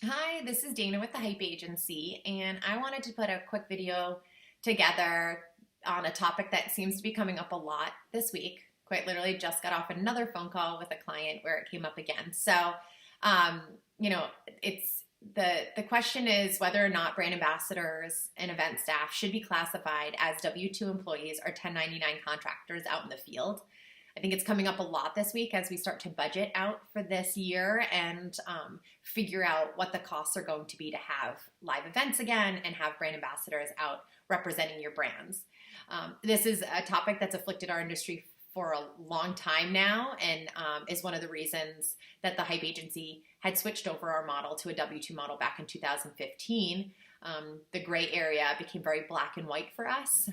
Hi, this is Dana with the Hype Agency, and I wanted to put a quick video together on a topic that seems to be coming up a lot this week. Quite literally, just got off another phone call with a client where it came up again. So, um, you know, it's the question is whether or not brand ambassadors and event staff should be classified as W-2 employees or 1099 contractors out in the field. I think it's coming up a lot this week as we start to budget out for this year and figure out what the costs are going to be to have live events again and have brand ambassadors out representing your brands. This is a topic that's afflicted our industry for a long time now and is one of the reasons that the Hype Agency had switched over our model to a W-2 model back in 2015. The gray area became very black and white for us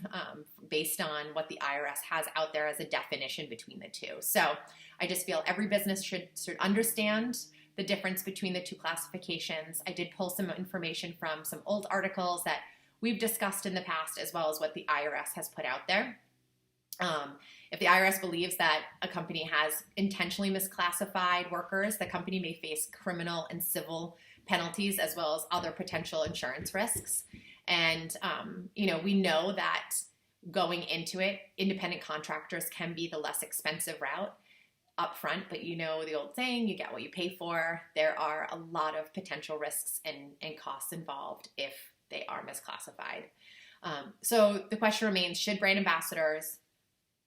based on what the IRS has out there as a definition between the two. So I just feel every business should understand the difference between the two classifications. I did pull some information from some old articles that we've discussed in the past, as well as what the IRS has put out there. If the IRS believes that a company has intentionally misclassified workers, the company may face criminal and civil penalties as well as other potential insurance risks. And, we know that going into it, independent contractors can be the less expensive route up front, but you know the old saying, you get what you pay for. There are a lot of potential risks and costs involved if they are misclassified. So the question remains, should brand ambassadors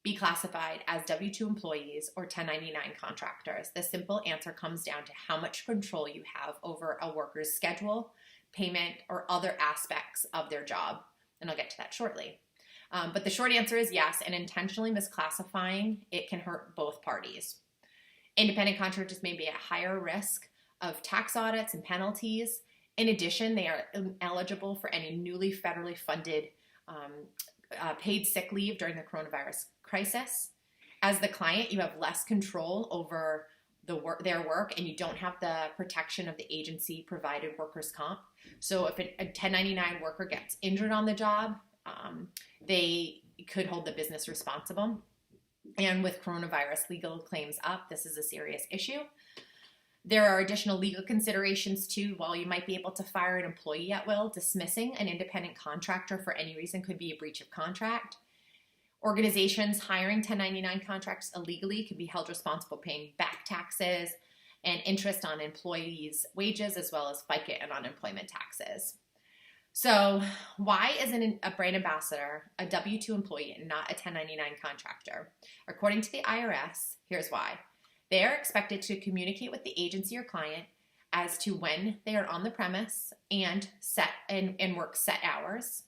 be classified as W-2 employees or 1099 contractors? The simple answer comes down to how much control you have over a worker's schedule, payment, or other aspects of their job. And I'll get to that shortly. But the short answer is yes, and intentionally misclassifying, it can hurt both parties. Independent contractors may be at higher risk of tax audits and penalties. In addition, they are ineligible for any newly federally funded paid sick leave during the coronavirus crisis. As the client, you have less control over their work, and you don't have the protection of the agency provided workers' comp. So if a 1099 worker gets injured on the job, they could hold the business responsible. And with coronavirus legal claims up, this is a serious issue. There are additional legal considerations too. While you might be able to fire an employee at will, dismissing an independent contractor for any reason could be a breach of contract. Organizations hiring 1099 contracts illegally could be held responsible paying back taxes and interest on employees' wages, as well as FICA and unemployment taxes. So why isn't a brand ambassador a W-2 employee and not a 1099 contractor? According to the IRS, here's why. They are expected to communicate with the agency or client as to when they are on the premise and work set hours.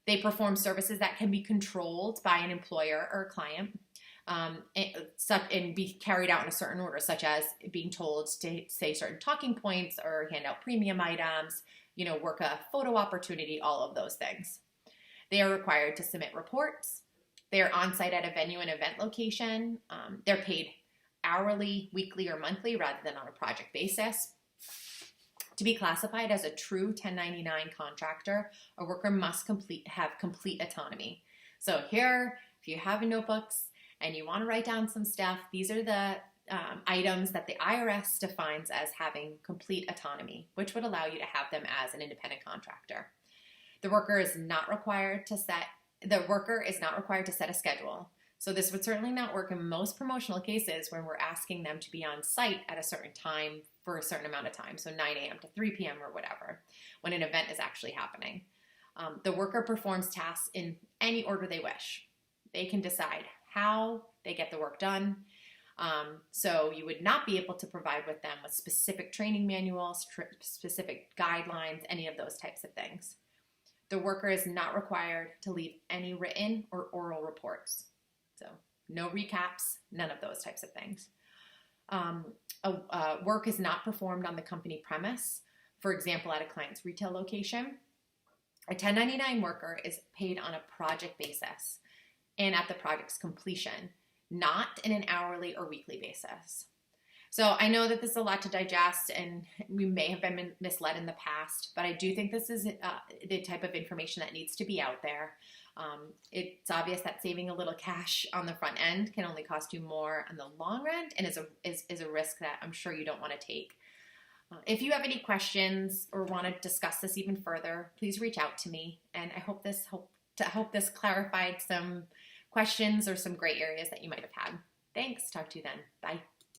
They perform services that can be controlled by an employer or a client and be carried out in a certain order, such as being told to say certain talking points or hand out premium items, work a photo opportunity, all of those things. They are required to submit reports. They are on site at a venue and event location. They're paid hourly, weekly, or monthly rather than on a project basis. To be classified as a true 1099 contractor, a worker must have complete autonomy. So here, if you have notebooks and you want to write down some stuff, these are the items that the IRS defines as having complete autonomy, which would allow you to have them as an independent contractor. The worker is not required to set a schedule. So this would certainly not work in most promotional cases when we're asking them to be on site at a certain time for a certain amount of time, so 9 a.m. to 3 p.m. or whatever, when an event is actually happening. The worker performs tasks in any order they wish. They can decide how they get the work done. So you would not be able to provide with them with specific training manuals, specific guidelines, any of those types of things. The worker is not required to leave any written or oral reports. So no recaps, none of those types of things. Work is not performed on the company premise, for example, at a client's retail location. A 1099 worker is paid on a project basis and at the project's completion, not in an hourly or weekly basis. So I know that this is a lot to digest and we may have been misled in the past, but I do think this is the type of information that needs to be out there. It's obvious that saving a little cash on the front end can only cost you more on the long run and is a risk that I'm sure you don't want to take. If you have any questions or want to discuss this even further, please reach out to me. And I hope this clarified some questions or some gray areas that you might have had. Thanks. Talk to you then. Bye.